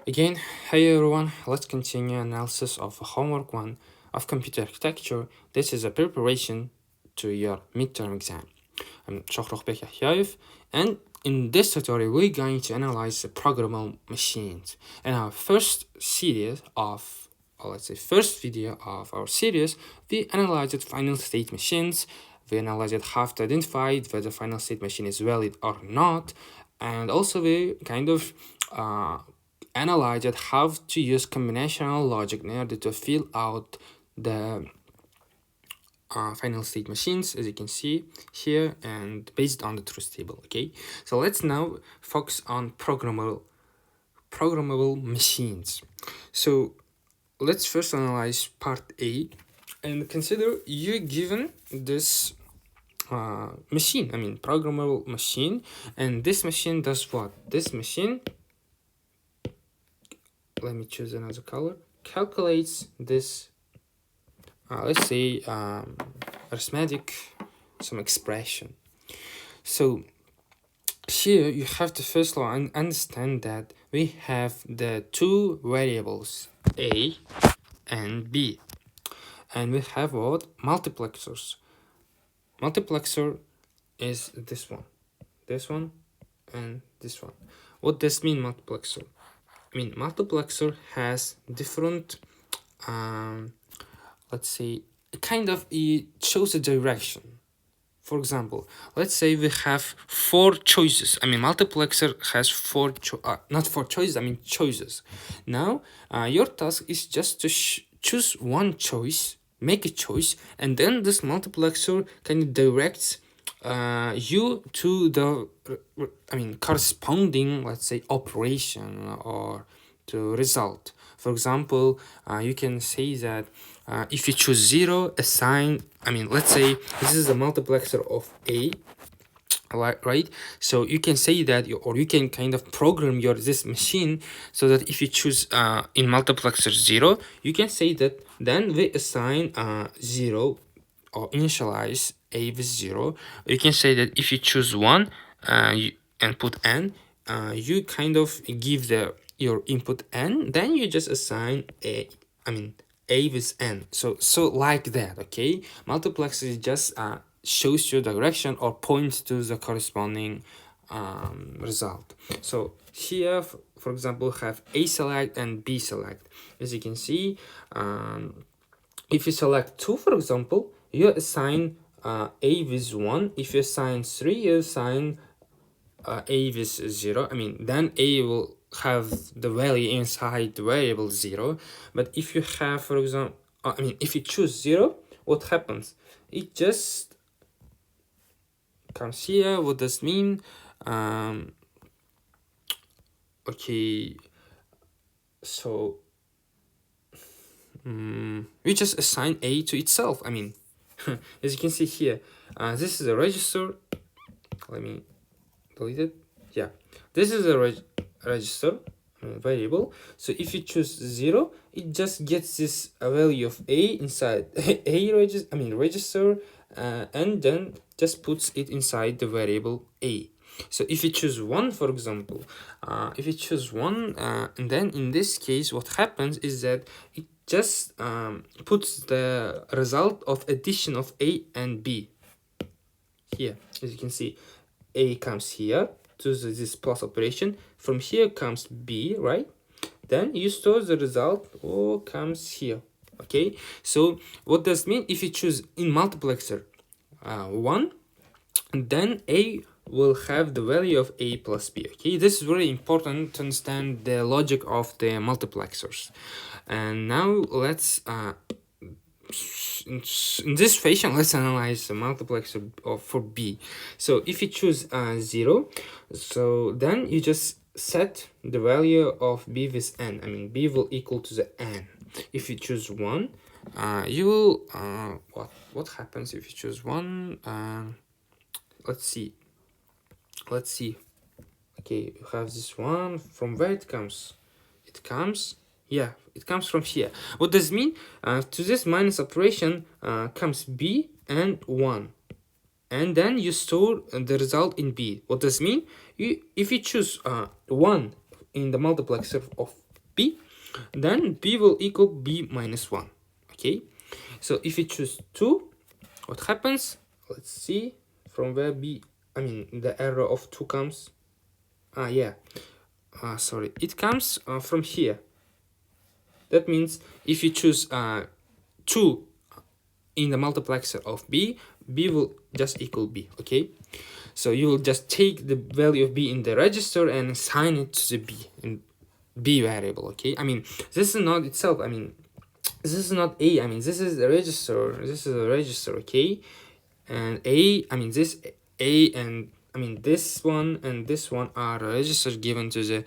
Again, hey everyone, let's continue analysis of homework 1 of computer architecture. This is a preparation to your midterm exam. I'm Shohrukh Yahyaev, and in this tutorial we're going to analyze the programmable machines. In our first series of, or let's say first video of our series, we analyzed final state machines. We analyzed how to identify whether final state machine is valid or not, and also we kind of analyzed how to use combinational logic in order to fill out the final state machines, as you can see here, and based on the truth table. Okay, so let's now focus on programmable machines. So let's first analyze part A, and consider you're given this machine, programmable machine, and this machine does what? This machine, let me choose another color, calculates this let's say arithmetic, some expression. So here you have to first understand that we have the two variables A and B, and we have what? Multiplexers. Multiplexer is this one, and this one. What does mean multiplexer? Multiplexer has different let's say it shows a direction. For example, let's say we have 4 choices. Multiplexer has not 4 choices, choices. Now your task is just to choose one choice, make a choice, and then this multiplexer kind of directs you to the corresponding, let's say, operation or to result. For example, you can say that if you choose 0, assign, let's say this is a multiplexer of A, right? So you can say that, or you can kind of program this machine so that if you choose in multiplexer 0, you can say that then we assign 0 or initialize A with 0. You can say that if you choose 1 and put n, you kind of give your input n, then you just assign A with n. So like that, okay? Multiplexer just shows you direction or points to the corresponding result. So here, for example, have A select and B select. As you can see, if you select 2, for example, you assign A with 1. If you assign 3, you assign A with 0. Then A will have the value inside the variable 0. But if you have, for example, if you choose 0, what happens? It just comes here. What does it mean? Okay, so we just assign A to itself. As you can see here, this is a register. Let me delete it. Yeah, this is a register variable. So if you choose 0, it just gets this value of A inside A register, and then just puts it inside the variable A. So if you choose 1, for example, if you choose 1, and then in this case what happens is that it just puts the result of addition of A and B here. As you can see, A comes here to this plus operation. From here comes B, right? Then you store the result, or comes here. Okay, so what does it mean? If you choose in multiplexer 1, then A will have the value of A plus B. Okay, this is very important to understand the logic of the multiplexers. And now let's in this fashion, let's analyze the multiplexer for B. So if you choose 0, so then you just set the value of B with n. B will equal to the n. If you choose 1, you will what happens if you choose 1? Let's see. Okay, you have this one. From where it comes? It comes from here. What does it mean? To this minus operation comes B and 1, and then you store the result in B. What does it mean? If you choose 1 in the multiplexer of b, then b will equal b minus 1. Okay, so if you choose 2, what happens? Let's see from where b, I mean the error of 2 comes. Sorry, it comes from here. That means if you choose 2 in the multiplexer of b, b will just equal b. Okay, so you will just take the value of b in the register and assign it to the b in b variable. Okay, I mean this is not itself, I mean this is not a, I mean this is a register, this is a register. Okay, and a, I mean this a, and I mean this one and this one are registers given to the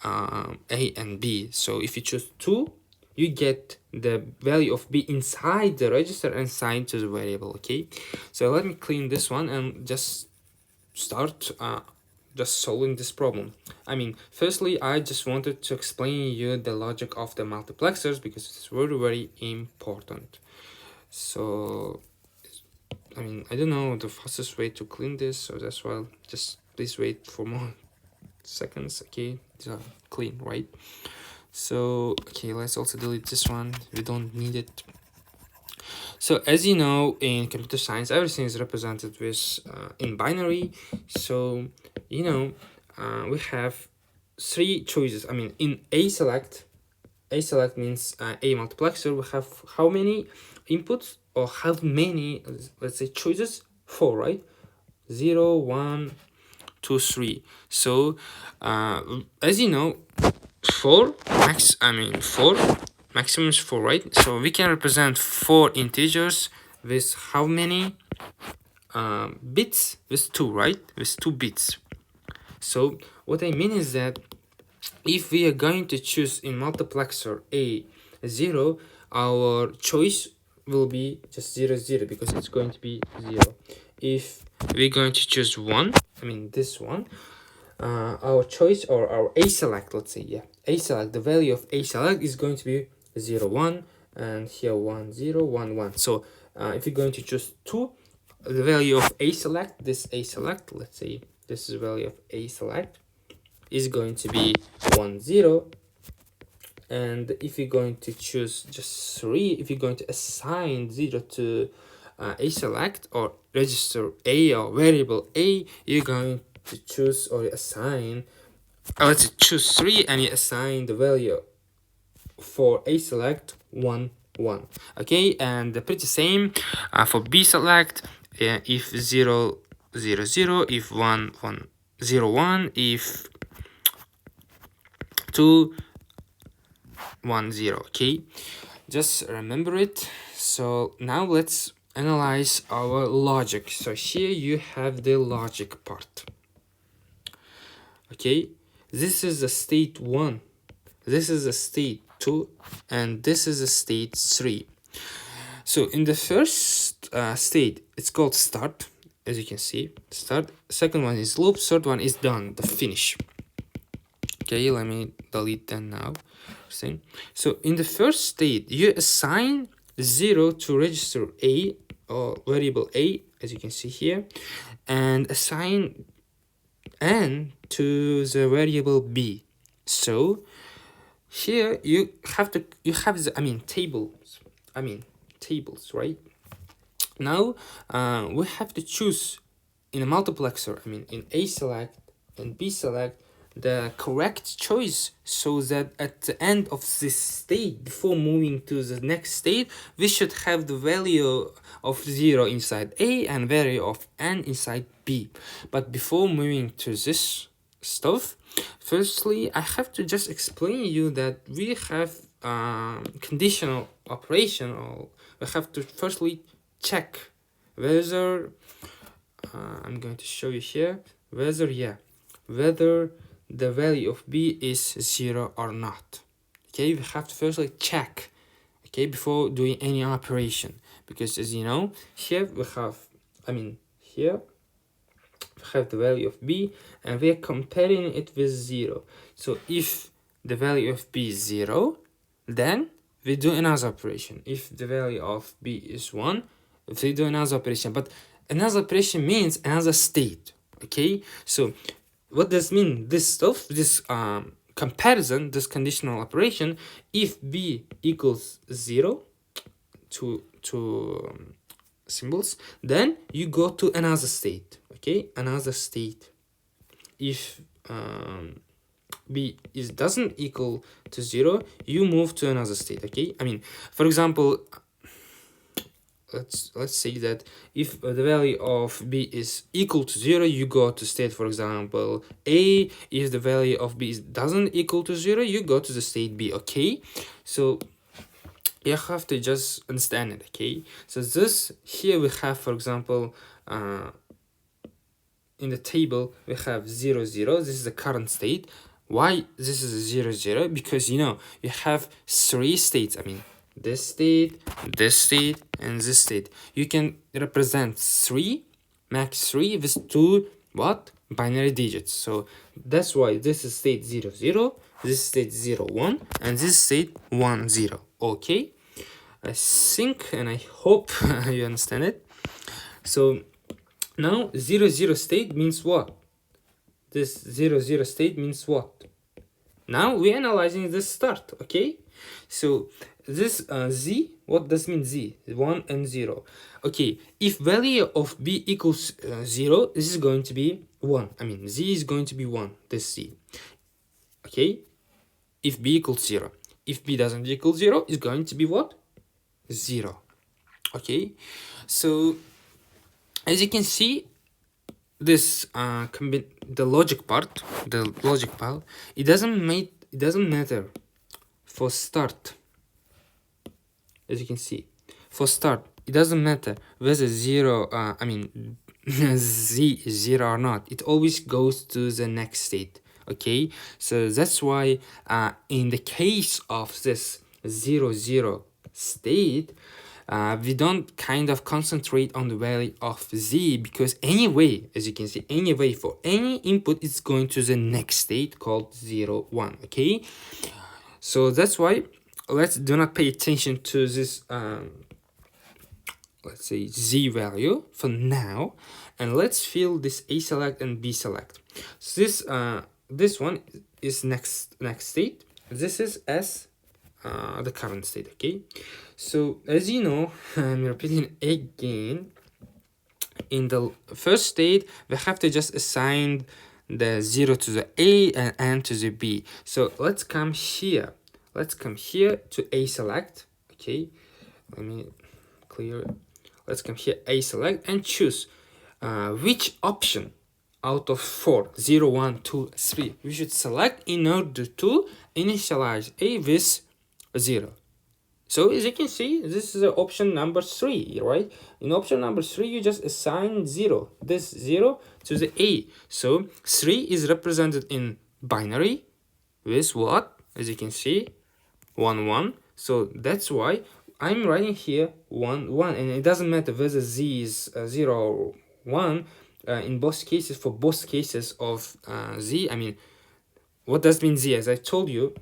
a and b. So if you choose 2, you get the value of b inside the register and assigned to the variable. Okay, so let me clean this one and just start just solving this problem. I mean, firstly, I just wanted to explain you the logic of the multiplexers because it's very, very important. So I mean, I don't know the fastest way to clean this, so that's why just please wait for more seconds. Okay, so clean, right? So okay, let's also delete this one, we don't need it. So as you know, in computer science everything is represented with in binary. So you know, we have 3 choices. I mean, in a select means a multiplexer, we have how many inputs or how many, let's say, choices? 4, right? 0, 1, 2, 3. So as you know, 4 maximum is 4, right? So we can represent 4 integers with how many bits? With 2, right? With 2 bits. So what I mean is that if we are going to choose in multiplexer a 0, our choice will be just 0, 0 because it's going to be 0. If we're going to choose 1, I mean this one, our choice or our a select, let's say, yeah, a select, the value of a select is going to be 0, 1, and here 1, 0, 1, 1. So if you're going to choose 2, the value of a select, this a select, let's say this is the value of a select, is going to be 1, 0. And if you're going to choose just 3, if you're going to assign 0 to a select or register a or variable a, you're going to choose or assign, let's choose 3 and you assign the value for a select 1, 1. Okay, and the pretty same for b select, if 0, 0, 0, if 1, 1, 0, 1, if 2, 1, 0. Okay, just remember it. So now let's analyze our logic. So here you have the logic part. Okay, this is a state 1, this is a state 2, and this is a state 3. So in the first state, it's called start, as you can see, start. Second one is loop, third one is done, the finish. Okay, let me delete that now. So in the first state, you assign 0 to register a or variable a, as you can see here, and assign n to the variable b. So here you have the tables, right? Now we have to choose in a multiplexer, in a select and b select, the correct choice, so that at the end of this state, before moving to the next state, we should have the value of 0 inside a and value of n inside b. But before moving to this stuff, firstly I have to just explain you that we have conditional operation, or we have to firstly check whether I'm going to show you here whether the value of b is 0 or not. Okay, we have to firstly check, okay, before doing any operation, because as you know, here we have the value of b and we are comparing it with 0. So if the value of b is 0, then we do another operation. If the value of b is 1, we do another operation. But another operation means another state. Okay, so what does mean? This stuff, this comparison, this conditional operation, if b equals 0, two symbols, then you go to another state. Okay, another state. If b doesn't equal to 0, you move to another state. Okay, I mean, for example, let's say that if the value of b is equal to 0, you go to state, for example, a. If the value of b doesn't equal to 0, you go to the state b. Okay, so you have to just understand it. Okay, so this here we have, for example, in the table we have 0 0. This is the current state. Why this is 0 0? Because you have 3 states. I mean, this state, and this state. You can represent 3, max 3, with 2 what? Binary digits. So that's why this is state 0 0, this state 0 1, and this state 1 0. Okay, I think and I hope you understand it. So now 0 0 state means what? This 0 0 state means what? Now we're analyzing this start. Okay, so this z, what does mean z? 1 and 0. Okay, if value of b equals 0, this is going to be 1. I mean, z is going to be 1, this z. Okay, if b equals 0. If b doesn't equal 0, it's going to be what? 0. Okay, so as you can see, this the logic part, it doesn't matter for start. As you can see, for start, it doesn't matter whether 0, I mean, z is 0 or not. It always goes to the next state. Okay, so that's why in the case of this 0 0 state, we don't kind of concentrate on the value of z, because anyway, as you can see, anyway, for any input, it's going to the next state called 0 1. Okay, so that's why let's do not pay attention to this let's say z value for now, and let's fill this a select and b select. So this one is next state. This is as the current state. Okay, so as you know, I'm repeating again, in the first state we have to just assign the 0 to the a and n to the b. So let's come here to a select. Okay, let me clear it. Let's come here, a select, and choose which option out of 4, 0 1 2 3 we should select in order to initialize a with 0. So as you can see, this is option number 3, right? In option number 3, you just assign 0, this 0 to the a. So 3 is represented in binary with what? As you can see, 1 1. So that's why I'm writing here 1 1, and it doesn't matter whether z is 0 or 1 in both cases. For both cases of z, I mean, what does mean z? As I told you,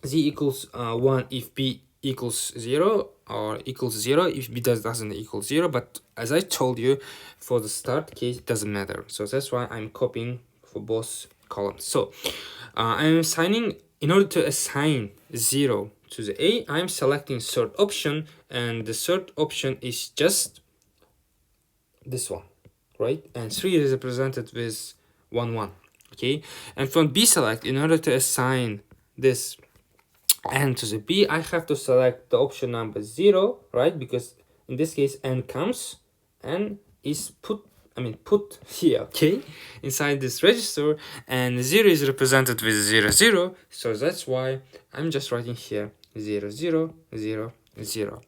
z equals 1 if b equals 0, or equals 0 if b doesn't equal 0. But as I told you, for the start case, it doesn't matter. So that's why I'm copying for both columns. So I'm assigning, in order to assign 0 to the a, I'm selecting third option, and the third option is just this one, right? And 3 is represented with 1 1. Okay, and from b select, in order to assign this n to the b, I have to select the option number 0, right? Because in this case, n comes and is put here, okay, inside this register, and 0 is represented with 0 0. So that's why I'm just writing here 0 0 0 0.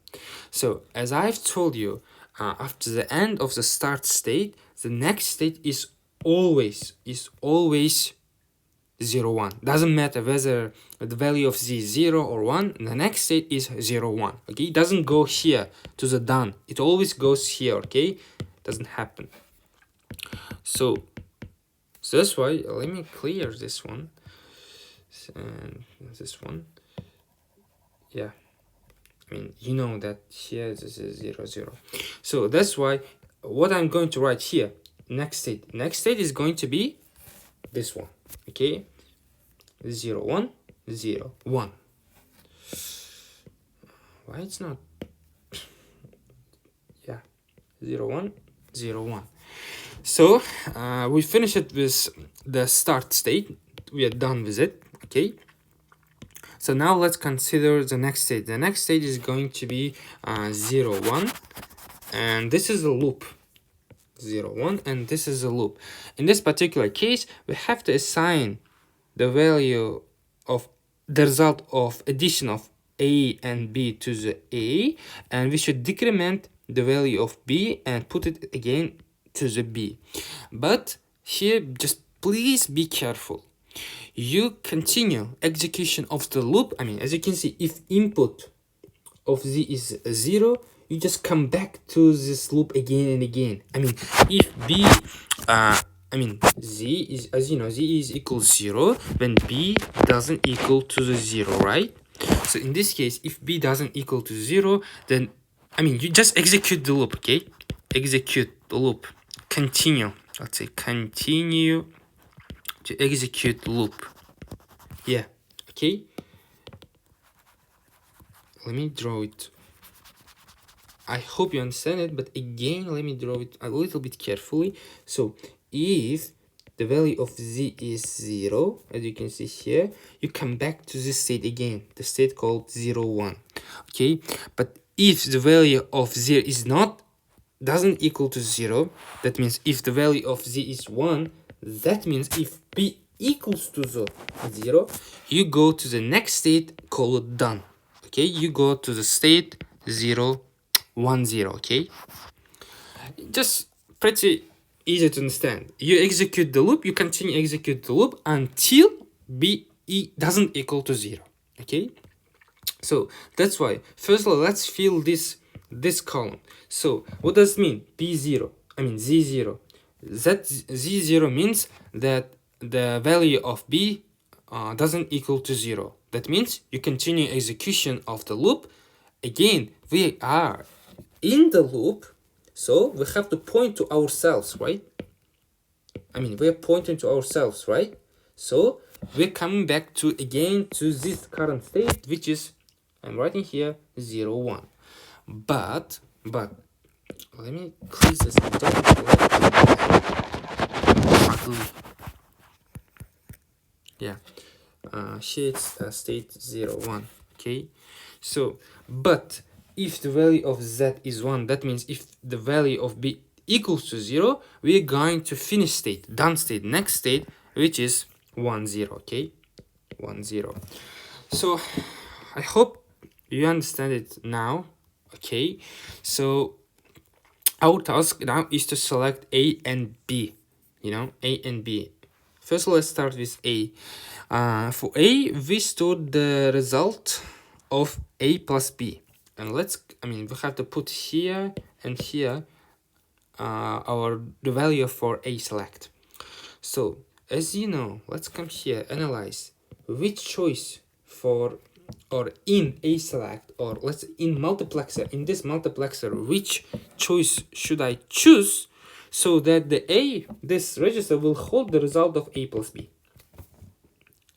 So as I've told you, after the end of the start state, the next state is always 0 1. Doesn't matter whether the value of z is 0 or 1, the next state is 0 1. Okay, it doesn't go here to the done, it always goes here. Okay, doesn't happen. So that's why, let me clear this one and this one. Yeah, I mean, you know that here this is 0 0. So that's why what I'm going to write here, next state is going to be this one. Okay, 0 1 0 1. Why it's not? Yeah, 0 1 0 1. So we finish it with the start state. We are done with it. Okay, so now let's consider the next state. The next state is going to be 0 1, and this is a loop. 0 1, and this is a loop. In this particular case, we have to assign the value of the result of addition of a and b to the a, and we should decrement the value of b and put it again to the b. But here, just please be careful. You continue execution of the loop. I mean, as you can see, if input of z is 0, you just come back to this loop again and again. I mean, if b z is, as you know, z is equals 0 when b doesn't equal to the 0, right? So in this case, if b doesn't equal to 0, then you just execute the loop. Okay, execute the loop, continue, let's say continue to execute the loop. Yeah, okay, let me draw it. I hope you understand it, but again, let me draw it a little bit carefully. So if the value of z is 0, as you can see here, you come back to this state again, the state called 0 1. Okay, but if the value of z is doesn't equal to 0, that means if the value of z is 1, that means if b equals to 0, you go to the next state called done. Okay, you go to the state 0 1 0. Okay, just pretty easy to understand. You execute the loop, you continue execute the loop until b doesn't equal to 0. Okay, so that's why first of all, let's fill this column. So what does it mean? b0, z0. That z0 means that the value of b doesn't equal to 0. That means you continue execution of the loop. Again, we are in the loop, so we have to point to ourselves, right? We are pointing to ourselves, right? So we're coming back to again to this current state, which is, I'm writing here 0 1. But let me close this. Yeah, here it's state 0 1. Okay, so but if the value of z is 1, that means if the value of b equals to 0, we're going to finish state, done state, next state, which is 1 0. Okay, 1 0. So I hope you understand it now. Okay, so our task now is to select a and b, a and b. First, let's start with a. For a, we stored the result of a plus b, and we have to put here and here the value for a select. So as you know, let's come here, analyze which choice for, or in a select, or let's in multiplexer, in this multiplexer, which choice should I choose so that this register will hold the result of a plus b.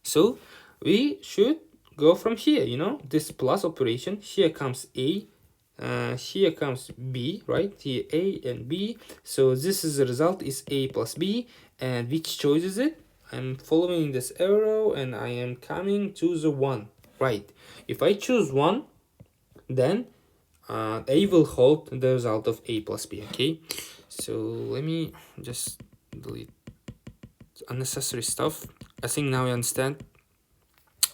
So we should go from here, this plus operation. Here comes a, here comes b, right? Here a and b. So this is the result is a plus b, and which choice is it? I'm following this arrow and I am coming to the 1, right? If I choose 1, then a will hold the result of a plus b. Okay, so let me just delete unnecessary stuff. I think now you understand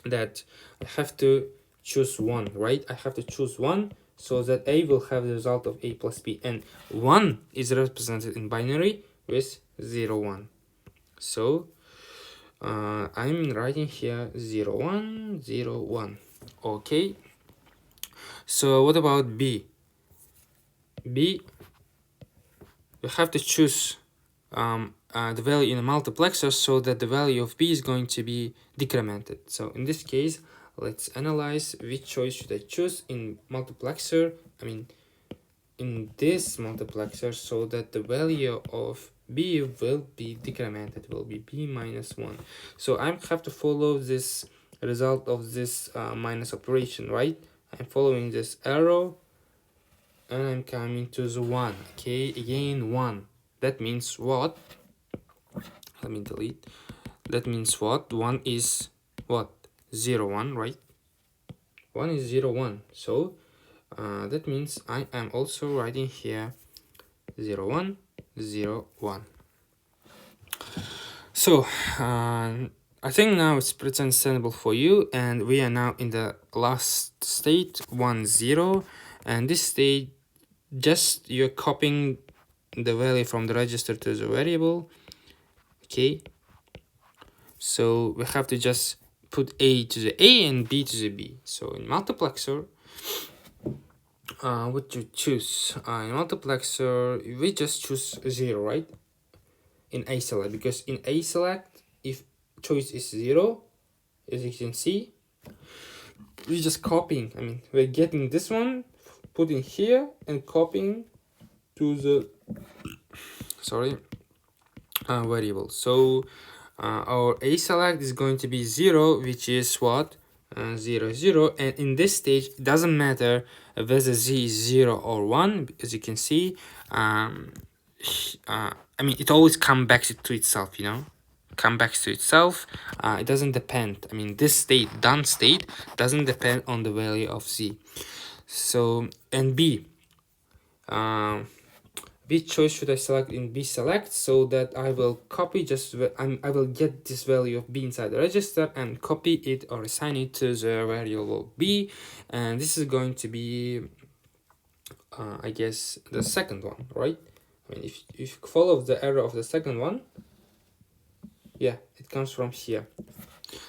that I have to choose 1, right? I have to choose 1 so that a will have the result of a plus b, and 1 is represented in binary with 0 1. So I'm writing here 0 1 0 1. Okay, so what about b? We have to choose the value in a multiplexer so that the value of b is going to be decremented. So in this case, let's analyze which choice should I choose in multiplexer, in this multiplexer, so that the value of b will be decremented, will be b minus 1. So I have to follow this result of this minus operation, right? I'm following this arrow and I'm coming to the 1. Okay, again 1. That means what? Let me delete. That means what? 1 is what? 0 1, right? 1 is 0 1. So that means I am also writing here 0 1 0 1. So I think now it's pretty understandable for you, and we are now in the last state 1 0, and this state just you're copying the value from the register to the variable. Okay, so we have to just put a to the a and b to the b. So in multiplexer, what you choose? In multiplexer, we just choose 0, right? In a select, because in a select, if choice is 0, as you can see, we're just copying. I mean, we're getting this one, putting here, and copying to the variable. So our a select is going to be 0, which is what? 0 0, and in this stage it doesn't matter whether z is 0 or 1, as you can see. I mean, it always comes back to itself, you know, come back to itself. It doesn't depend. I mean, this state, done state, doesn't depend on the value of z. So, and b, which choice should I select in b select, so that I will copy I will get this value of b inside the register and copy it or assign it to the variable b, and this is going to be I guess the second one, right? I mean, if you follow the arrow of the second one, yeah, it comes from here.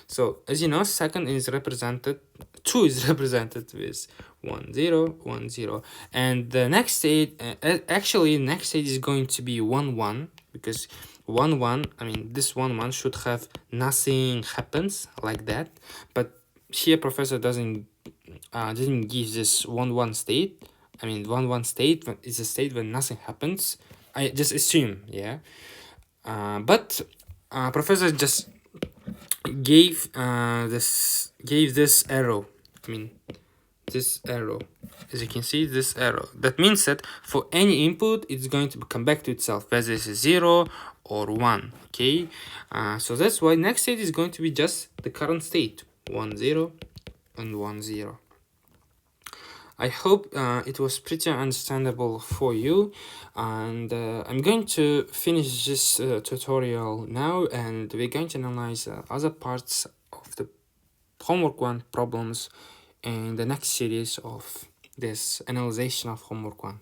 So as you know, second is represented, 2 is represented with 1 0 1 0, and the next state actually next state is going to be 1 1, because 1 1, I mean, this 1 1 should have nothing happens like that, but here professor didn't give this 1 1 state. I mean, 1 1 state is a state when nothing happens. I just assume, yeah, but professor just gave this arrow. I mean, this arrow, as you can see, this arrow. That means that for any input, it's going to come back to itself, whether it's 0 or 1. Okay, so that's why next state is going to be just the current state, 1 0 and 1 0. I hope it was pretty understandable for you, and I'm going to finish this tutorial now, and we're going to analyze other parts of the homework 1 problems in the next series of this analysis of homework 1.